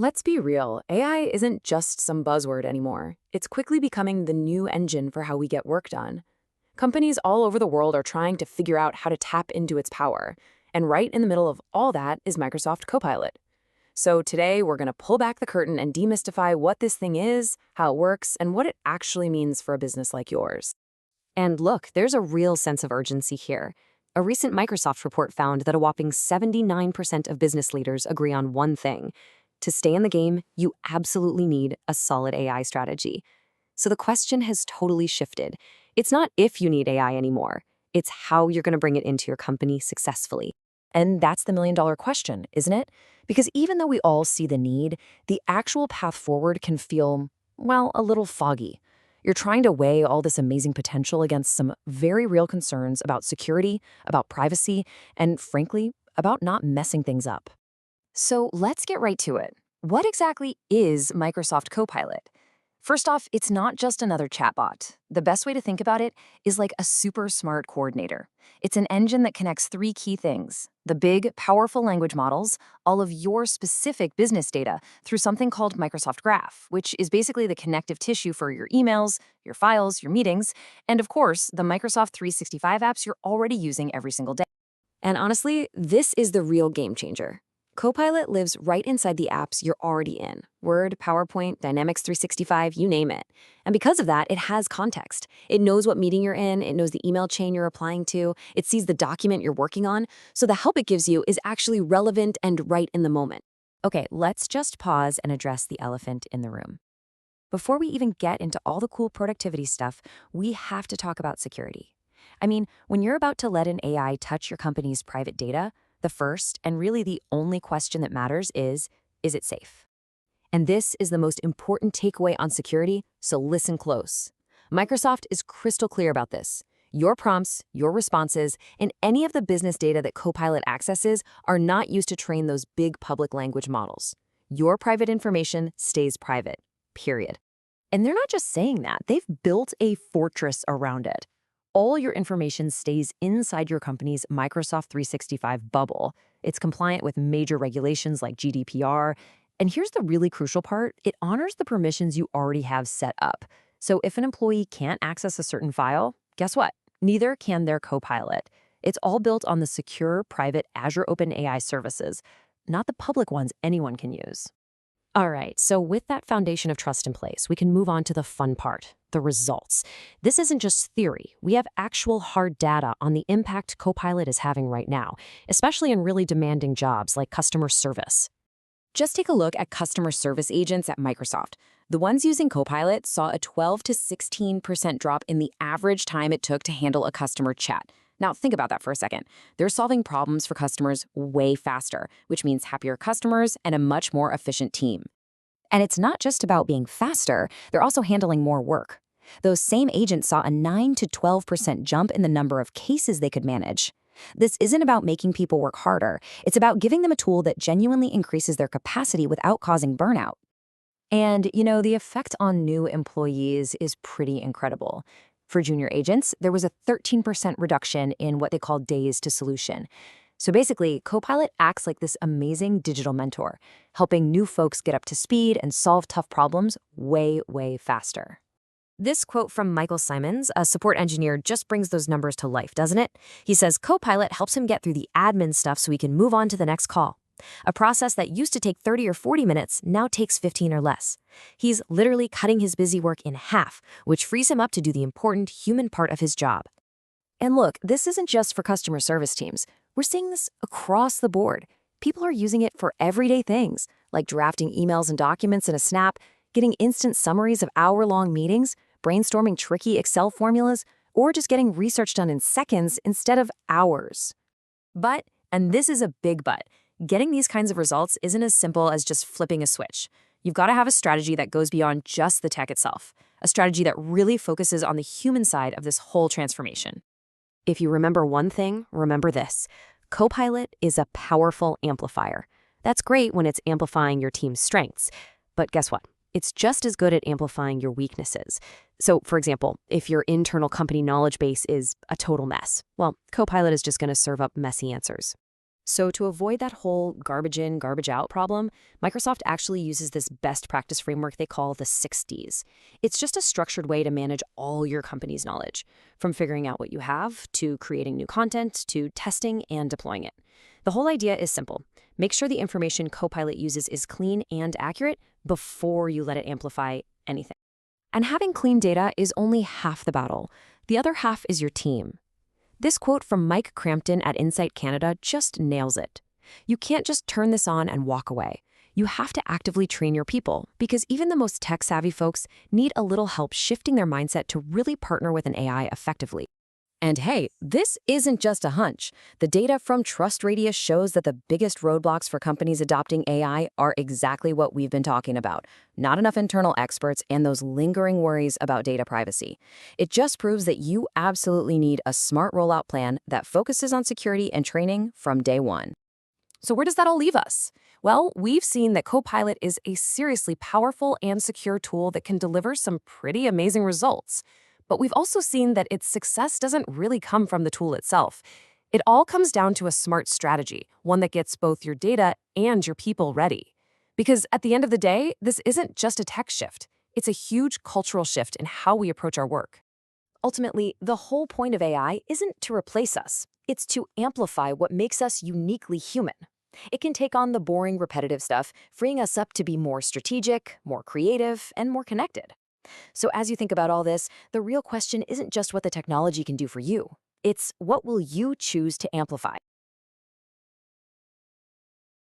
Let's be real, AI isn't just some buzzword anymore. It's quickly becoming the new engine for how we get work done. Companies all over the world are trying to figure out how to tap into its power. And right in the middle of all that is Microsoft Copilot. So today, we're going to pull back the curtain and demystify what this thing is, how it works, and what it actually means for a business like yours. And look, there's a real sense of urgency here. A recent Microsoft report found that a whopping 79% of business leaders agree on one thing. To stay in the game, you absolutely need a solid AI strategy. So the question has totally shifted. It's not if you need AI anymore. It's how you're going to bring it into your company successfully. And that's the million-dollar question, isn't it? Because even though we all see the need, the actual path forward can feel, well, a little foggy. You're trying to weigh all this amazing potential against some very real concerns about security, about privacy, and frankly, about not messing things up. So let's get right to it. What exactly is Microsoft Copilot? First off, it's not just another chatbot. The best way to think about it is like a super smart coordinator. It's an engine that connects three key things: the big, powerful language models, all of your specific business data through something called Microsoft Graph, which is basically the connective tissue for your emails, your files, your meetings, and of course, the Microsoft 365 apps you're already using every single day. And honestly, this is the real game changer. Copilot lives right inside the apps you're already in. Word, PowerPoint, Dynamics 365, you name it. And because of that, it has context. It knows what meeting you're in, it knows the email chain you're applying to, it sees the document you're working on, so the help it gives you is actually relevant and right in the moment. Okay, let's just pause and address the elephant in the room. Before we even get into all the cool productivity stuff, we have to talk about security. I mean, when you're about to let an AI touch your company's private data, the first and really the only question that matters is it safe? And this is the most important takeaway on security, so listen close. Microsoft is crystal clear about this. Your prompts, your responses, and any of the business data that Copilot accesses are not used to train those big public language models. Your private information stays private, period. And they're not just saying that, they've built a fortress around it. All your information stays inside your company's Microsoft 365 bubble. It's compliant with major regulations like GDPR. And here's the really crucial part: it honors the permissions you already have set up. So if an employee can't access a certain file, guess what? Neither can their Copilot. It's all built on the secure, private Azure OpenAI services, not the public ones anyone can use. All right, so with that foundation of trust in place, we can move on to the fun part, the results. This isn't just theory. We have actual hard data on the impact Copilot is having right now, especially in really demanding jobs like customer service. Just take a look at customer service agents at Microsoft. The ones using Copilot saw a 12 to 16% drop in the average time it took to handle a customer chat. Now, think about that for a second. They're solving problems for customers way faster, which means happier customers and a much more efficient team. And it's not just about being faster, they're also handling more work. Those same agents saw a 9 to 12% jump in the number of cases they could manage. This isn't about making people work harder. It's about giving them a tool that genuinely increases their capacity without causing burnout. And, the effect on new employees is pretty incredible. For junior agents, there was a 13% reduction in what they call days to solution. So basically, Copilot acts like this amazing digital mentor, helping new folks get up to speed and solve tough problems way, way faster. This quote from Michael Simons, a support engineer, just brings those numbers to life, doesn't it? He says Copilot helps him get through the admin stuff so he can move on to the next call. A process that used to take 30 or 40 minutes now takes 15 or less. He's literally cutting his busy work in half, which frees him up to do the important human part of his job. And look, this isn't just for customer service teams. We're seeing this across the board. People are using it for everyday things, like drafting emails and documents in a snap, getting instant summaries of hour-long meetings, brainstorming tricky Excel formulas, or just getting research done in seconds instead of hours. But, and this is a big but, getting these kinds of results isn't as simple as just flipping a switch. You've got to have a strategy that goes beyond just the tech itself, a strategy that really focuses on the human side of this whole transformation. If you remember one thing, remember this. Copilot is a powerful amplifier. That's great when it's amplifying your team's strengths. But guess what? It's just as good at amplifying your weaknesses. So, for example, if your internal company knowledge base is a total mess, well, Copilot is just going to serve up messy answers. So to avoid that whole garbage in, garbage out problem, Microsoft actually uses this best practice framework they call the 60s. It's just a structured way to manage all your company's knowledge, from figuring out what you have, to creating new content, to testing and deploying it. The whole idea is simple. Make sure the information Copilot uses is clean and accurate before you let it amplify anything. And having clean data is only half the battle. The other half is your team. This quote from Mike Crampton at Insight Canada just nails it. You can't just turn this on and walk away. You have to actively train your people, because even the most tech-savvy folks need a little help shifting their mindset to really partner with an AI effectively. And hey, this isn't just a hunch. The data from Trust Radius shows that the biggest roadblocks for companies adopting AI are exactly what we've been talking about. Not enough internal experts and those lingering worries about data privacy. It just proves that you absolutely need a smart rollout plan that focuses on security and training from day one. So where does that all leave us? Well, we've seen that Copilot is a seriously powerful and secure tool that can deliver some pretty amazing results. But we've also seen that its success doesn't really come from the tool itself. It all comes down to a smart strategy, one that gets both your data and your people ready. Because at the end of the day, this isn't just a tech shift. It's a huge cultural shift in how we approach our work. Ultimately, the whole point of AI isn't to replace us. It's to amplify what makes us uniquely human. It can take on the boring, repetitive stuff, freeing us up to be more strategic, more creative, and more connected. So as you think about all this, the real question isn't just what the technology can do for you. It's what will you choose to amplify?